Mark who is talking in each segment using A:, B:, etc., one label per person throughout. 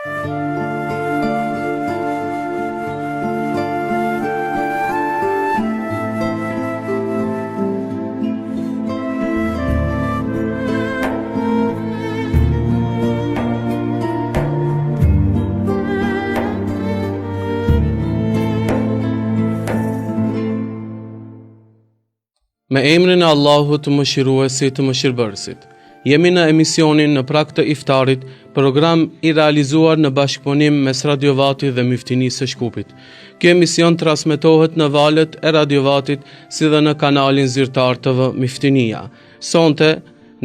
A: Me emrin e Allahut, mëshiruesit të mëshirbërësit. Jemi në emisionin Në prag të iftarit, program i realizuar në bashkëpunim mes Radiovatit dhe Myftinisë së Shkupit. Ky emision transmetohet në valët e Radiovatit si dhe në kanalin zyrtar TV Myftinia. Sonte,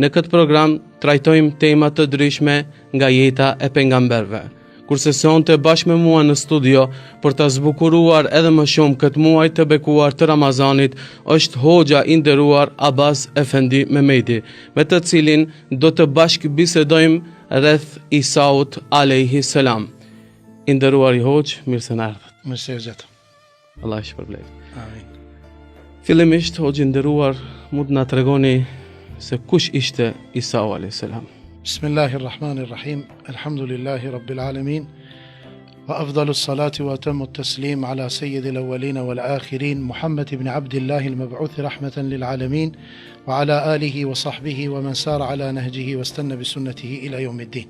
A: në këtë program trajtojmë tema të ndryshme nga jeta e pejgamberëve. Kurse sonte bashkë me mua në studio për ta zbukuruar edhe më shumë këtë muaj të bekuar të Ramazanit është hoxha i nderuar Abbas Efendi Mehmeti, me të cilin do të bashkë bisedojmë rreth Isaut alayhi salam. I nderuari hoxh, mirë se na erdhët.
B: Mirë se vjen.
A: Allah ju shpërblet.
B: Amin.
A: Fillimisht hoxh i nderuar, mund të na tregoni se kush ishte Isau alayhi salam?
B: Bismillahirrahmanirrahim. Alhamdulillahi rabbil alamin. Wa afdalus salati wa atammu at-taslim ala sayyidil awwalin wal akhirin Muhammad ibn Abdullah al-mab'uth rahmatan lil alamin wa ala alihi wa sahbihi wa man sara ala nahjihi wastanna bi sunnatihi ila yawmiddin.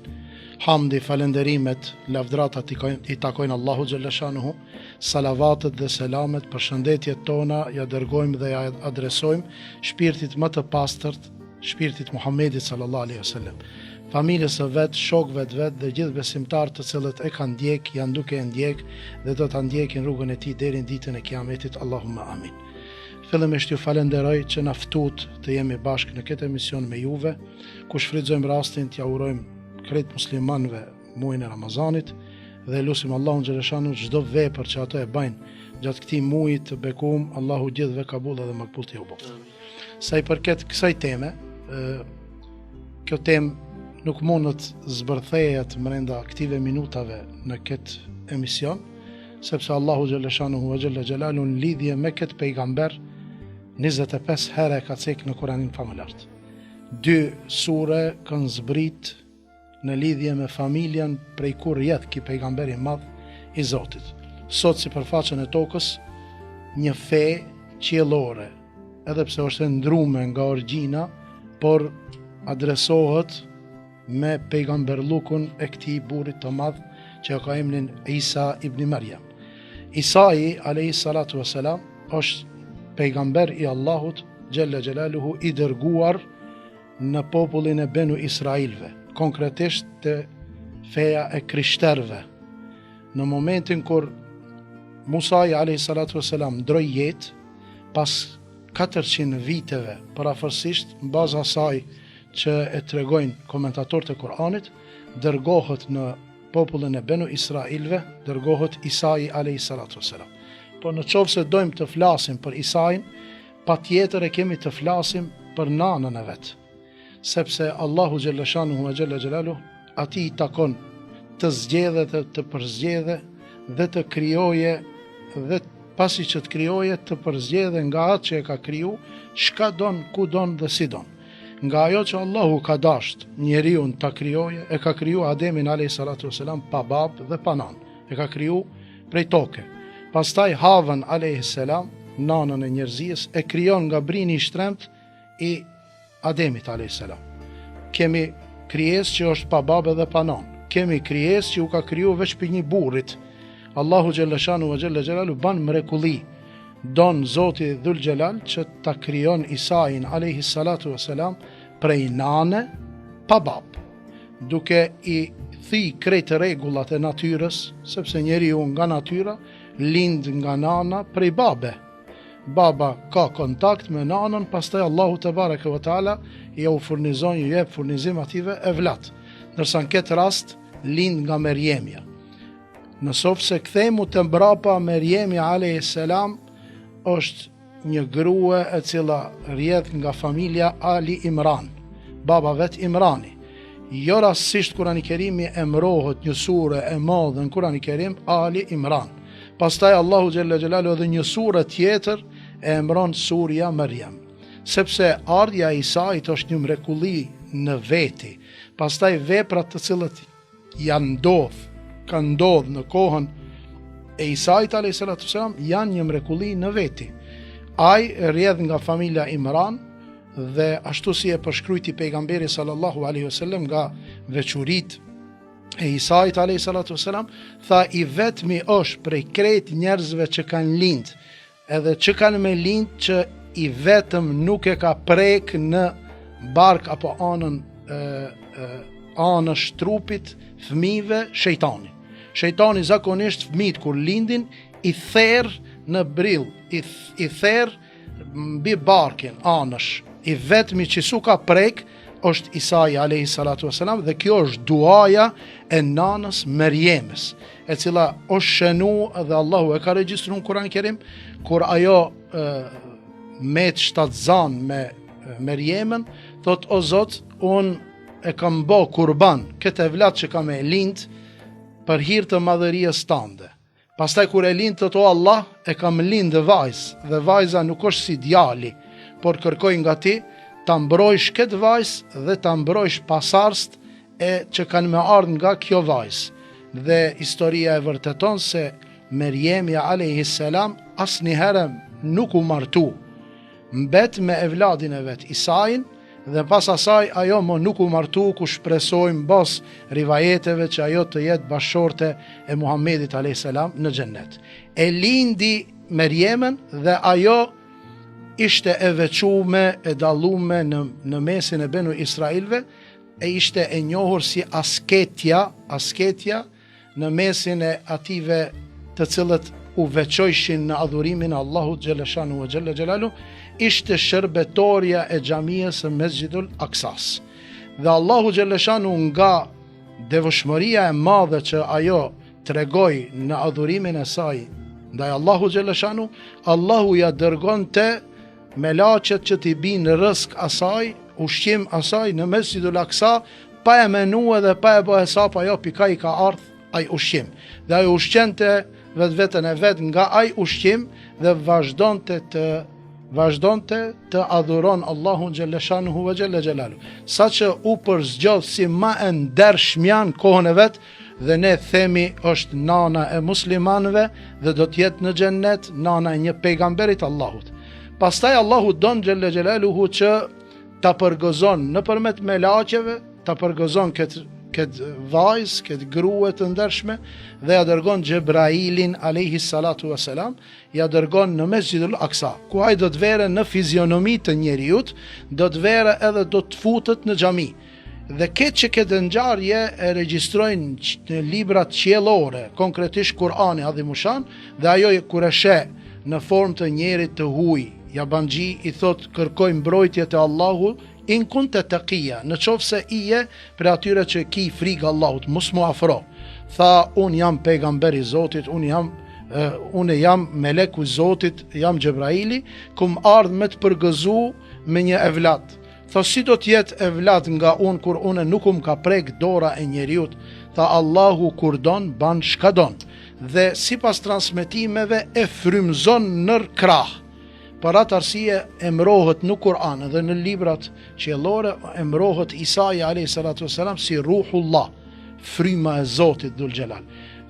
B: Hamdi, falenderimet, lavdratat i takojnë Allahu xhalla shanuhu. Salavatet dhe selamet, përshëndetjet tona ja dërgojmë dhe ja adresojmë shpirtit më të pastërt, shpirtit Muhammedit sallallahu alaihi wasallam, familjes së vet, shokëve të vet dhe gjithë besimtarët të cilët e kanë ndjek, janë duke e ndjek dhe do ta ndjekin rrugën e tij deri në ditën e Kiametit. Allahumma amin. Fillimisht ju falenderoj që na ftut të jemi bashkë në këtë emision me juve, ku shfrytëzojmë rastin t'ja urojmë krejt muslimanëve muajin e Ramazanit dhe lutim Allahun xhaleshanu çdo vepër që ato e bajnë gjatë këtij muaji të bekuar, Allahu gjithëve kabull dhe makbul t'i u bëj. Sa i përket kësaj teme, kjo temë nuk mundet zbërthejet brenda këtive minutave në këtë emision, sepse Allahu xhaleshanuhu wa xhalla xhelalu në lidhje me këtë pejgamber 25 herë ka cek në Kur'anin famëlart. 2 sure kanë zbrit në lidhje me familjen prej kur rrjedh ky pejgamber i madh i Zotit. Sot sipërfaqen e tokës një fe qiellore, edhe pse është ndrume nga origjina, por adresohet me pejgamberllukun e këtij burrit të madh që ka emrin Isa ibn Maryam. Isai alayhi salatu wassalam është pejgamber i Allahut xhalla xhelaluhu i dërguar në popullin e Benu Israilve, konkretisht të feja e krishterëve. Në momentin kur Musa alayhi salatu wassalam ndroi jetë pas 400 viteve parafërsisht, në bazë asaj që e tregojnë komentatorët e Kur'anit, dërgohet në popullin e Benu Israilve, dërgohet Isai alayhi salatu wassalam. Por në qoftë se dojmë të flasim për Isain, patjetër e kemi të flasim për nanën e vet, sepse Allahu xhalla shanuhu wa xhalla xhelalu atij i takon të zgjedhë, të përzgjedhë dhe të krijoje dhe pasi që të krijoje të përzgjedhë nga atë që e ka kriju, çka don, ku don dhe si don. Nga ajo që Allahu ka dasht njeriu ta krijoje, e ka kriju Ademin alayhi salatu wassalam pa babë dhe pa nanë. E ka kriju prej toke. Pastaj Havën alayhi salam, nanën e njerëzisë, e krijon nga brini i shtrenjtë i Ademit alayhi salam. Kemi krijesë që është pa babë dhe pa nanë. Kemi krijesë që u ka kriju veç për një burrit. Allahu xhaleshanu wa xhalla xhelalu ban mrekulli. Don Zoti Dhul Xhelal që ta krijon Isain alayhi salatu wassalam prej nane pa bab, duke i thi krejt rregullat e natyrës, sepse njeriu nga natyra lind nga nana prej babe. Baba ka kontakt me nanën, pastaj Allahu te bareke ve taala ju furnizon, ju jep furnizim ative evlat. Ndërsa në këtë rast lind nga Merjemja. Nësoftë se kthehemu të mbrapa, Merjemi alayhi salam është një grua e cila rrjedh nga familja Ali Imran, baba vet Imrani. Jo rastësisht Kurani Kerimi emërohet një sure e madhe në Kurani Kerim Ali Imran. Pastaj Allahu xhalla xhelalu edhe një sure tjetër e emëron surja Maryam, sepse ardha e Isait është një mrekulli në veti. Pastaj veprat të cilët janë ndodh ka ndodhur në kohën e Isait a.s. janë një mrekulli në veti. Ai rrjedh nga familja Imran dhe ashtu si e përshkrujti pejgamberi sallallahu alaihi wasallam nga veçuritë e Isait a.s. tha i vetmi është prej krejt njerëzve që kanë lind, edhe që kanë me lind që i vetëm nuk e ka prek në bark apo anësh trupit fëmijëve shejtani. Shejtani zakonisht fëmijët kur lindin i therr në brill, i therr mbi barkin anësh. I vetmi që su ka prek është Isai alayhi salatu wasalam dhe kjo është duaja e nanës Merjemës, e cila është shënu dhe Allahu e ka regjistruar në Kur'an Kerim kur ajo me të shtatzan me Merjemën, thot o Zot, unë e kam bë kurban këtë evlat që kam e lind për hir të madhërisë tënde. Pastaj kur e lind thot o Allah, e kam lind vajzë dhe vajza nuk është si djali, por kërkoj nga ti ta mbrojsh këtë vajzë dhe ta mbrojsh pasardhëst e që kanë me ardhur nga kjo vajzë. Dhe historia e vërteton se Merjemi alayhi salam asnjëherë nuk u martu, mbet me evladin e vet Isain dhe pas asaj ajo më nuk u martu, ku shpresojmë bas rivajeteve që ajo të jetë bashorte e Muhammedit alayhis salam në xhennet. E lindi Merjemen dhe ajo ishte e veçume, e dallume në mesin e Benu Israilve, e ishte e njohur si asketja në mesin e ative të cilët u veçojshin në adhurimin Allahut xhaleshanu ve xhalla xhelalu, ishte shërbetoria e xhamisë së Mesjidul Aksas. Dhe Allahu xhaleshanu nga devotshmëria e madhe që ajo tregoi në adhurimin e saj ndaj Allahu xhaleshanu, Allahu ja dërgonte melaqet që t'i binë rësk asaj, ushqim asaj në Mesjidul Aksa, pa e menua dhe pa e bë hesap ajo pika i ka ardh ai ushqim. Dhe ai ushqente vetveten e vet nga ai ushqim dhe vazhdonte të adhuron Allahun xhaleshanuhu ve xhalla xhelalu. Saqë u përzgjodh si më e ndershmjan kohën e vet dhe ne themi është nana e muslimanëve dhe do të jetë në xhennet, nana e një pejgamberit Allahut. Pastaj Allahu don xhalla xhelaluhu që ta përgëzon nëpërmjet melaqeve, ta përgëzon këtë vajzë, këtë grua të ndershme dhe ja dërgon Xhebrailin alayhi salatu wasalam, ja dërgon në Mesjidul Aksa, ku ai do të vere në fizionomi të njeriut, do të vere edhe do të futet në xhami. Dhe këtë ngjarje e regjistrojnë në librat qiellore, konkretisht Kur'ani Adhimushan, dhe ajo kur e sheh në formë të njerit të huaj, Jabanxhi i thot kërkoj mbrojtje te Allahu in kunte taqia, në qoftë se i je për atyre që ki frikë Allahut, mos mu afro. Tha, unë jam pejgamberi i Zotit, unë jam meleku i Zotit, jam Xhebraili, kum ardh me të përgëzu me një evlat. Tha, si do të jetë evlat nga unë kur unë nuk ka prek dora e njeriut? Tha, Allahu kur don ban çka don. Dhe sipas transmetimeve e frymzon nër krah. Për atë arsye emrohet në Kur'an dhe në librat qiellore emrohet Isai alayhi salatu wasalam si Ruhullah, fryma e Zotit Dhul Xhelal.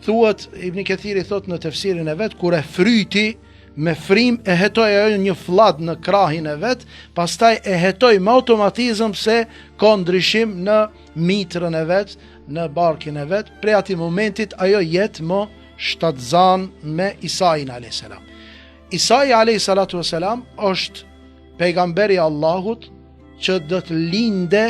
B: Thuhet Ibn Kathiri thot në tefsirin e vet, kur e fryti me frym e hetoi ajo një fllad në krahin e vet, pastaj e hetoi me automatizëm se ka ndryshim në mitrën e vet, në barkin e vet. Prej atij momentit ajo jetë më shtatzan me Isain alayhis salam. Isai alayhi salatu wasalam është pejgamberi i Allahut që do të linde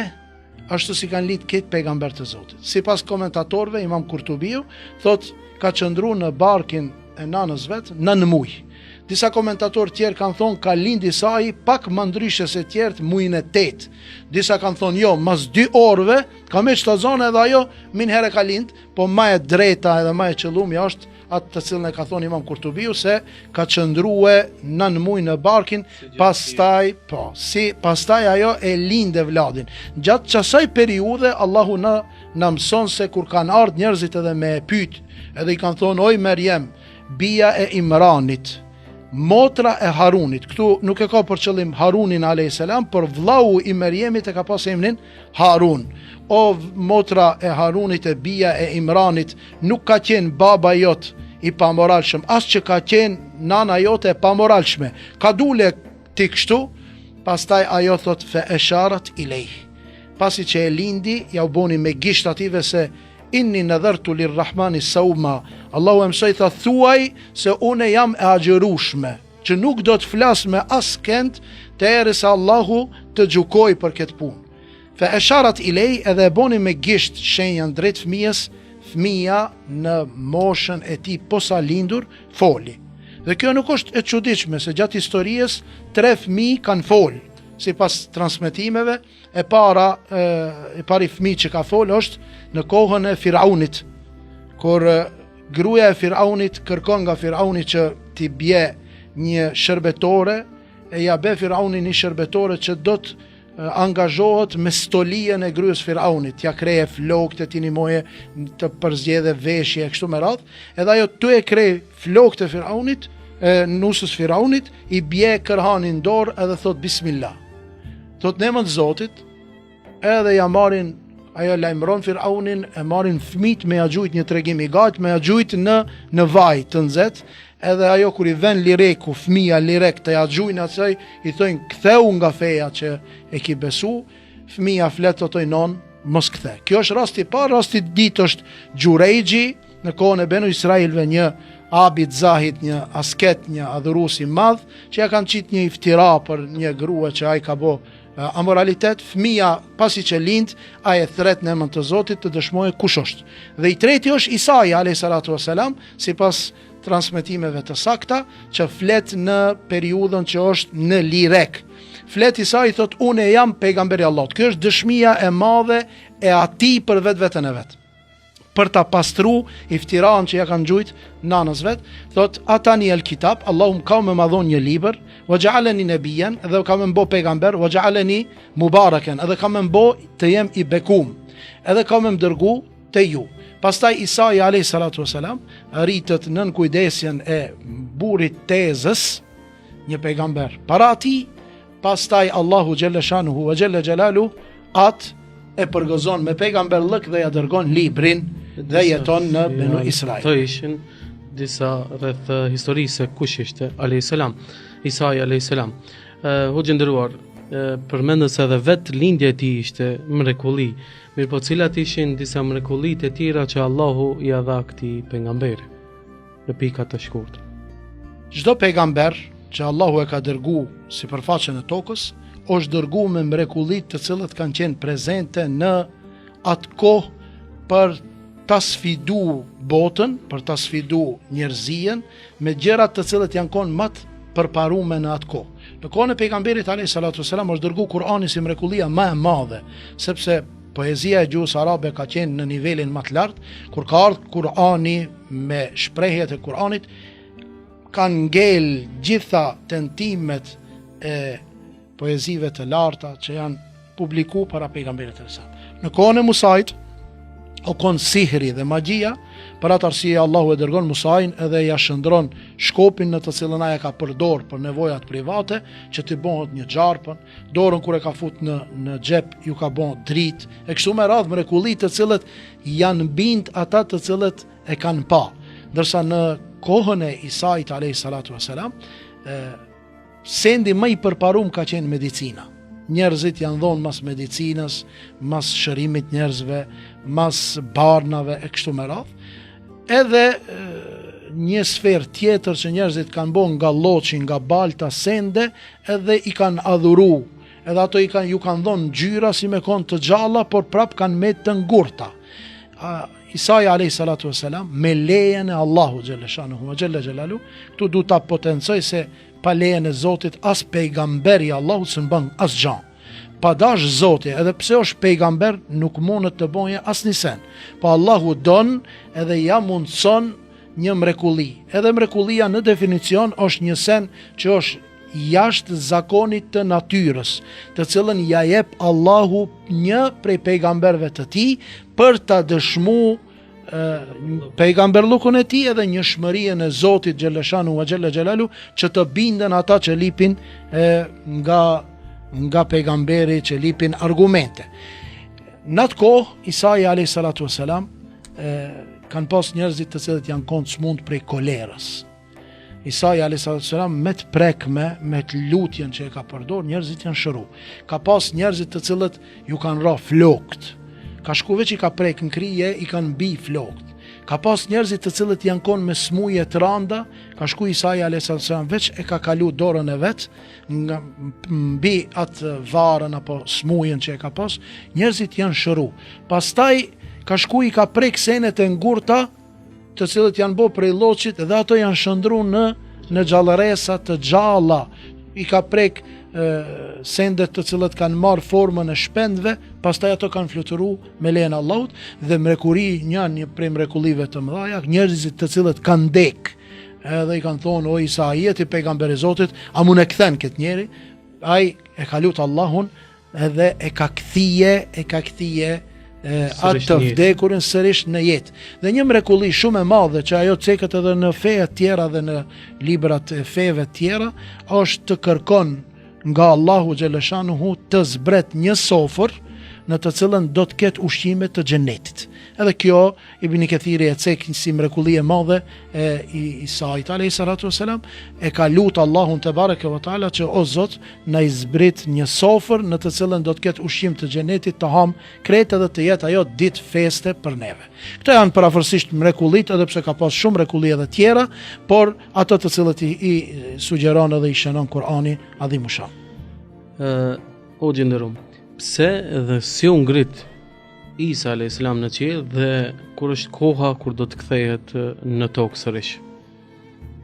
B: ashtu si kanë lind këtë pejgamber të Zotit. Sipas komentatorëve, Imam Kurtubiu thot ka qëndruar në barkin e nanës vet 9 muaj. Disa komentatorë tjerë kanë thonë ka lind Isai pak më ndryshe se tjerët muajin e 8. Disa kanë thonë jo, mas 2 orëve ka me shtazon edhe ajo min herë ka lind, po më e drejta edhe më e qëllumja është atë të cilën e ka thonë Imam Kurtubiu se ka qëndruar 9 muaj në barkin, pastaj ajo e lindë vladin. Gjatë kësaj periudhe Allahu na mëson se kur kanë ardhur njerëzit edhe me e pyet, edhe i kanë thonë oj Merjem, bija e Imranit, motra e Harunit. Këtu nuk e ka për qëllim Harunin a.s., por vllau i Merjemit e ka pas emrin Harun. O motra e Harunit e bia e Imranit, nuk ka qenë baba jot i pamoralshëm, as që ka qenë nana jote e pamoralshme. Ka dule ti kështu, pastaj ajo thot fe esharat i lej. Pasi që e lindi, ja u boni me gisht ative se inni nadhartu lirrahmani sauma. Allahu e mësoi, tha, thuaj se une jam e agjërushme, që nuk do të flas me askënd derisa Allahu të gjykoj për këtë punë. Fe esharat i lej, edhe e boni me gisht shenjën drejt fëmijës, fëmija në moshën e tij posa lindur foli. Dhe kjo nuk është e çuditshme se gjatë historisë 3 fëmijë kanë fol. Sipas transmetimeve, e pari fëmijë që ka fol është në kohën e Firaunit, kur gruaja e Firaunit kërkon nga Firauni që t'i bje një shërbetore, e ja be Firauni një shërbetore që do të angazhohet me stolien e gryes Firaunit, ja kreje flokët e tini moje të përzgjedhe veshje e kështu me radhë, edhe ajo tu e krej flokët e Firaunit, nusës Firaunit, i bje kërhanin dorë edhe thot bismillah. Thot në emër të Zotit, edhe ja marrin, ajo lajmëron Firaunin, e marrin fëmijët me ja gjujt një tregim i gat, me ja gjujt në vaj të nxehtë, edhe ajo kur i vën lireku, fëmia lirek të ja gjujnë asaj, i thojnë ktheu nga feja që e ki besu, fëmia flet thotoj non, mos kthe. Kjo është rasti i parë, rasti i dytë është Xhurejxhi, në kohën e Benu Israilve, një abid zahid, një asket, një adhurues i madh, që ja kanë qit një iftira për një grua që ai ka bë amoralitet. Fëmia pasi që lind, ai e thret në emër të Zotit të dëshmojë kush është. Dhe i treti është Isai a.s. sipas transmetimeve të sakta, që flet në periudhën që është në lirek. Flet Isai, thot, unë jam pejgamberi Allahut. Kjo është dëshmia e madhe e atij për vetveten e vet, për ta pastru iftiran që ja kanë gjujt nanës vet. Thot, atani el kitab, Allahu më ka me madhon një libër, wa ja'alani nabiyan, edhe ka me mbo pejgamber, wa ja'alani mubarakan, edhe ka me mbo të jem i bekum, edhe ka me më dërgu të ju. Pastaj Isai a.s. rritët nën kujdesjen e burrit Tezës, një pejgamber para ati. Pastaj Allahu xhalla shanuhu wa xhalla xhalalu atë e përgëzon me pejgamber lëk dhe ja dërgon librin dhe jeton në Benu Israil.
A: Këto ishin disa rreth historisë kush ishte alayhiselam, Isai alayhiselam. Hoxhë nderuar, përmendës edhe vetë lindja e tij ishte mrekulli, mirëpo cilat ishin disa mrekullitë e tjera që Allahu i dha këtij pejgamberi në pika të shkurtra.
B: Çdo pejgamber që Allahu e ka dërgu sipërfaqen e tokës, është dërgu me mrekullitë të cilët kanë qenë prezente në atë kohë për ta sfidu botën, për ta sfidu njerëzien me gjërat të cilët janë konë më të përparume në atë kohë. Në kohën e pejgamberit a.s. është dërgu Kur'ani si mrekullia më e madhe, sepse poezia e gjuhës arabe ka qenë në nivelin më të lartë. Kur ka ardhur Kur'ani me shprehjet e Kur'anit, kanë ngel gjitha tentimet e poezive të larta që janë publiku para pejgamberit e sa. Në kohën e Musait, o konë sihri dhe magjia, për atë arsye Allahu e dërgon Musain edhe ja shëndron shkopin në të cilën ai ka përdor për nevojat private, që të bëhet një xharpën, dorën kur e ka fut në xhep ju ka bën dritë, e kështu me radhë mrekullitë të cilët janë bind ata të cilët e kanë pa. Ndërsa në kohën e Isait a.s. sendi më i përparum ka qenë medicina. Njerëzit janë dhonë mas medicinës, mas shërimit njerëzve, mas barnave e kështu me radhë. Edhe një sferë tjetër që njerëzit kanë bon nga lloçi, nga balta, sende, edhe i kanë adhuru. Edhe ato ju kanë dhonë gjyra si me konë të gjalla, por prap kanë me të ngurta. Isai a.s. me lejen e Allahu xhaleshanuhu xhalla xhelalu, këtu du ta potencoj se pa lejen e Zotit as pejgamberi Allahu së bën as gjan. Pa dash Zoti, edhe pse është pejgamber, nuk mundet të bëjë asnjë sen. Po Allahu don edhe ja mundson një mrekulli. Edhe mrekullia në definicion është një sen që është jashtë zakonit të natyrës, të cilën ja jep Allahu një prej pejgamberve të tij për ta dëshmuar pejgamberllukun e tij edhe njohshmërinë e Zotit xhaleshanu wa xhalla xhelalu, që të binden ata që lipin nga pejgamberi, që lipin argumente. Në atë kohë Isai alayhi salatu wassalam kanë pas njerëzit të cilët janë konë smund prej kolerës. Isai alayhi salatu wassalam me të prekme, me të lutjen që e ka përdor, njerëzit janë shëru. Ka pas njerëzit të cilët ju kanë ra flokt. Ka shku veç i ka prek në krije, i kanë bi flokt. Ka pas njerëzit të cilët janë konë me smuje të randa, ka shku Isai alayhi salatu wassalam veç e ka kalu dorën e vet nga mbi atë varën apo smujen që e ka pas, njerëzit janë shëru. Pastaj ka shku i ka prek senet e ngurta, të cilët janë bo prej lloçit, dhe ato janë shëndru në gjallëresa të gjalla. I ka prek sendet të cilët kanë marrë formën e shpendve, pastaj ato kanë fluturu me lejen e Allahut, dhe mrekuri një prej mrekullive të mëdha, njerëzit të cilët kanë ndek, edhe i kanë thonë, o Isa, jeti pejgamberi i Zotit, a mund e kthen këtë njeri? Ai e ka lutur Allahun edhe e ka kthije atë të vdekurin sërish në jetë. Dhe një mrekulli shumë e madhe që ajo ceket edhe në feja tjera dhe në librat e feve tjera, është të kërkon nga Allahu xhaleshanuhu të zbret një sofër në të cilën do të ketë ushqime të xhenetit. Edhe kjo Ibn Kathiri e cek si mrekulli e madhe e Isait alayhi salatu wasalam, e ka lutur Allahun te bareke ve taala që o Zot na i zbrit një sofër në të cilën do të ketë ushqim të xhenetit, të ham kretë dhe të jetë ajo ditë feste për neve. Këto janë parafërsisht mrekullit, edhe pse ka pas shumë mrekulli edhe tjera, por ato të cilët i sugjeron edhe i shënon Kur'ani adhimushan.
A: O gjenderum, pse dhe si u ngrit Isa alayhis salam në qiell dhe kur është koha kur do të kthehet në tokë sërish?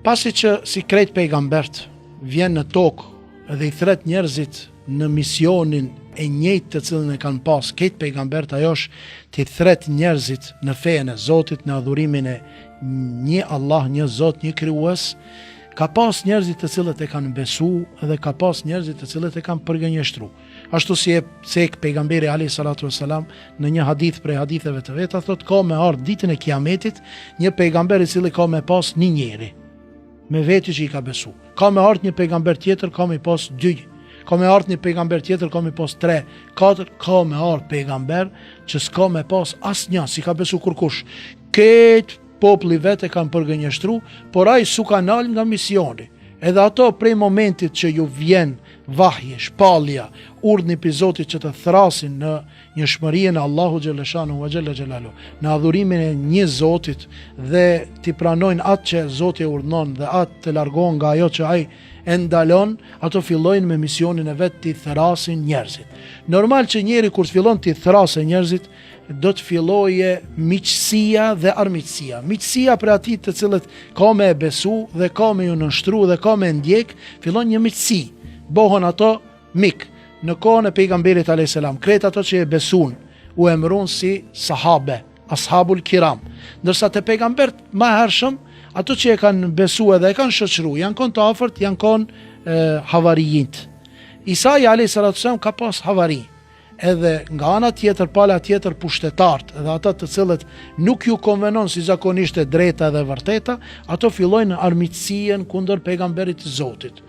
B: Pasi që si krejt pejgambert vjen në tokë dhe i thret njerëzit në misionin e njëjtë të cilën e kanë pas këtë pejgambert, ajo është të thret njerëzit në fejen e Zotit, në adhurimin e një Allah, një Zot, një krijues. Ka pas njerëzit të cilët e kanë besu dhe ka pas njerëzit të cilët e kanë përgënjeshtru. Ashtu si e cek pejgamberi alayhi salatu wasalam në një hadith prej haditheve të veta, thot ka me ardhur ditën e Kiametit një pejgamber i cili ka me pas një njeri me veti që i ka besu. Ka me ardhur një pejgamber tjetër, ka me pas 2. Ka me ardhur një pejgamber tjetër, ka me pas 3, 4, ka me ardhur pejgamber që s'ka me pas asnjë, si ka besu kurkush. Këtë populli vetë kanë përgënjeshtru, por ai su ka nal nga misioni. Edhe ato prej momentit që ju vjen vahje, shpallja, urdhni për Zotit që të thrasin në njohshmërinë e Allahu xhaleshanu wa xhalla xhelalu, në adhurimin e një Zotit dhe t'i pranojnë atë që Zoti urdhnon dhe atë të largohen nga ajo që ai e ndalon, ato fillojnë me misionin e vet t'i thrasin njerëzit. Normal që njeri kur fillon t'i thrasë njerëzit, do të filloje miqësia dhe armiqësia. Miqësia për ati të cilët ka me besu dhe ka me ju nështru dhe ka me ndjek, fillon një miqësi. Bohon ato mik. Në kohën e pejgamberit alayhis salam, kretë ato që e besun u emërun si sahabe, ashabul kiram. Ndërsa te pejgambert më hershëm, ato që e kanë besu edhe e kanë shoqëru, janë konë të afërt, janë konë havarijint. Isai alayhis salam ka pas havari. Edhe nga ana tjetër, pala tjetër pushtetart, edhe ata të cilët nuk ju konvenon si zakonisht e drejta dhe vërteta, ato fillojnë armiqësien kundër pejgamberit të Zotit.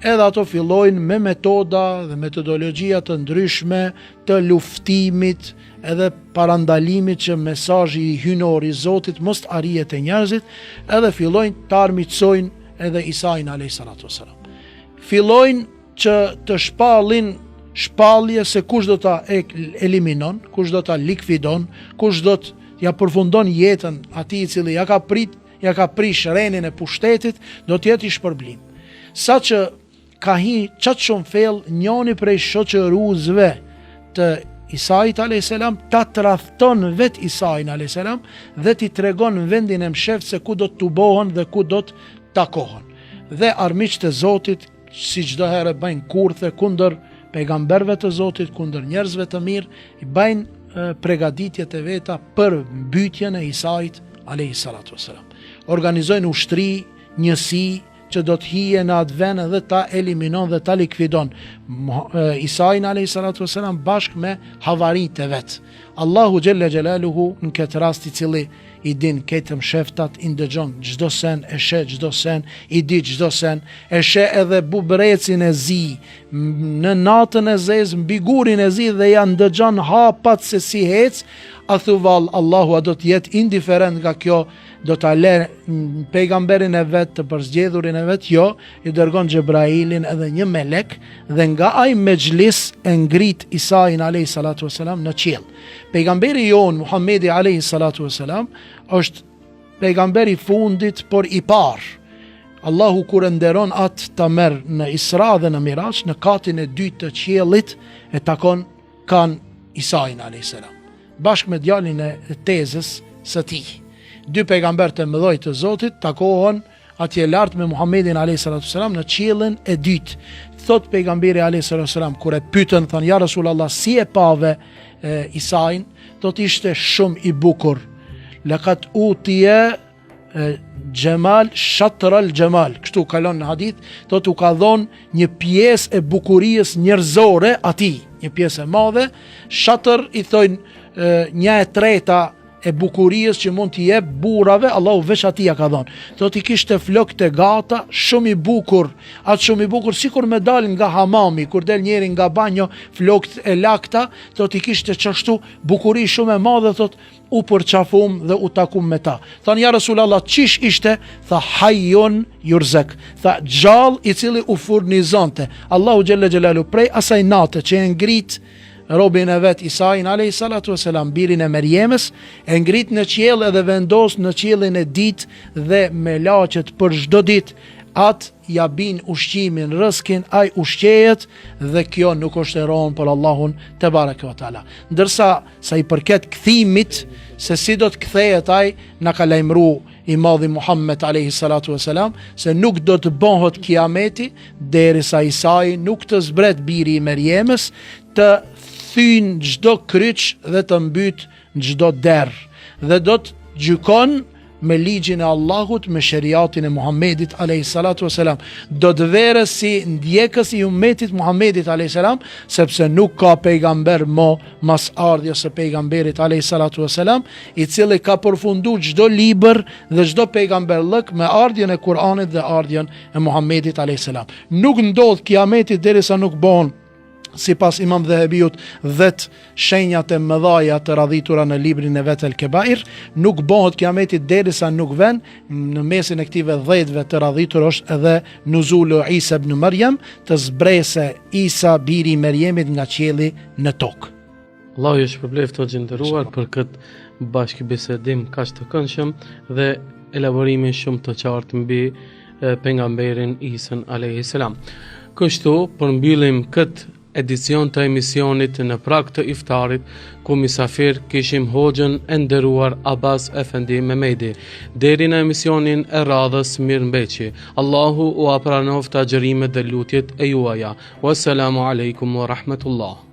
B: Edhe ato fillojnë me metoda dhe metodologjia të ndryshme të luftimit edhe parandalimit që mesazhi i hynor i Zotit mos arrihet te njerëzit, edhe fillojnë të armiqsojnë edhe Isain alayhis salam. Fillojnë që të shpallin shpallje se kush do ta eliminon, kush do ta likvidon, kush do të ja përfundon jetën atij i cili ja ka prish renin e pushtetit, do të jetë i shpërblim. Saqë ka hi qatë shumë fell njoni prej shoqëruesve të Isait alayhis salam ta tradhton vet Isain alayhis salam dhe t'i tregon vendin e msheft se ku do të tubohen dhe ku do të takohen. Dhe armiqtë e Zotit, si çdo herë bëjnë kurthe kundër pejgamberve të Zotit, kundër njerëzve të mirë, i bajnë pregaditjet e veta për mbytjen e Isait alayhis salatu wassalam. Organizojnë ushtri, njësi që do të hije në atë vend dhe ta eliminon dhe ta likvidon Isain alayhis salatu wassalam bashkë me havarit e vet. Allahu Gjelle Gjelaluhu në këtë rast i cili i din ketëm sheftat, i ndëgjon gjdo sen, e she gjdo sen, i di gjdo sen, e she edhe bubrecin e zi, në natën e zez, mbi gurin e zi dhe ja ndëgjon hapat se si hec, a thuval Allahu a do të jetë indiferent nga kjo, do të ale pejgamberin e vetë të përzgjedhurin e vetë, jo, i dërgon Gjebrailin edhe një melek dhe nga aj mejlis e ngrit Isain a.s. në qiell. Pejgamberi jon Muhammedi a.s. është pejgamberi fundit, por i parë. Allahu kur nderon atë ta merr në Isra dhe në Miraç, në katin e dytë të qiellit e takon kan Isain a.s. bashkë me djalin e tezës së tij. Dy pejgamber të mëdhoj të Zotit takohen atje lart me Muhammedin a.s. në qiellin e dytë. Thot pejgamberi a.s. kur e pyetën, thanë, ja Rasulallah, si e pave Isain? Do të ishte shumë i bukur. Laqad utiya Gjemal Shatral Gjemal, kështu kalon në hadith, do t'u ka dhonë një pjesë e bukurisë njerëzore atij, një pjesë e madhe. Shatr i thojnë 1/3 e bukurisë që mund t'i jep burrave, Allahu veç atij ja ka dhënë. Do t'i kishte flokë të gata, shumë i bukur, atë shumë i bukur sikur me dalin nga hamami, kur del njeri nga banjo, flokët e lakta, do t'i kishte çashtu bukuri shumë e madhe, thot, u përqafum dhe u takum me ta. Thanë, ja Rasulallah, qish ishte? Tha, hayyun yurzak. Tha, gjallë i cili u furnizonte. Allahu Gjelle Gjelalu prej asaj nate që e ngrit robin e vet Isain a.s. birin e Merjemës, e ngrit në qiell edhe vendos në qiellin e ditë dhe me laqet për çdo ditë, atë ja bin ushqimin, rëskin, aj ushqejet dhe kjo nuk është e ronë për Allahun te bareke ve taala. Ndërsa sa i përket kthimit, se si do të kthehet aj, na ka lajmëruar i madhi Muhammed a.s. se nuk do të bëhet kiameti derisa Isai nuk të zbret biri i Merjemës, të thyn çdo kryq dhe të mbyt çdo derë, dhe do të gjykon me ligjin e Allahut, me sheriatin e Muhammedit a.s. Do të vere si ndjekës i ummetit Muhammedit a.s. sepse nuk ka pejgamber mo mas ardhjes së pejgamberit a.s. i cili ka përfundu çdo libër dhe çdo pejgamber lëk me ardhjen e Kur'anit dhe ardhjen e Muhammedit a.s. Nuk ndodh kiameti derisa nuk bëhen, si pas Imam Dhehebiut, 10 shenjat e mëdhaja të radhitura në librin e vet El Kebair. Nuk bëhet kiameti derisa nuk vën. Në mesin e këtyre 10-ve të radhitur është edhe nuzulu Isa ibn Maryam, të zbrese Isa biri i Merjemit nga qielli në tokë.
A: Allahu ju shpërbleft të gjendëruar për këtë bashkëbisedim kaq të këndshëm dhe elaborimin shumë të qartë mbi pejgamberin Isën a.s. Kështu përmbyllim këtë edicion të emisionit në prag të iftarit, ku misafir kishim hoxhën e nderuar Abbas Efendi Mehmedi. Deri në emisionin e radhës, mirëmbëqje. Allahu u apranoftë agjërimet dhe lutjet e juaja. Wassalamu alaikum wa rahmatullah.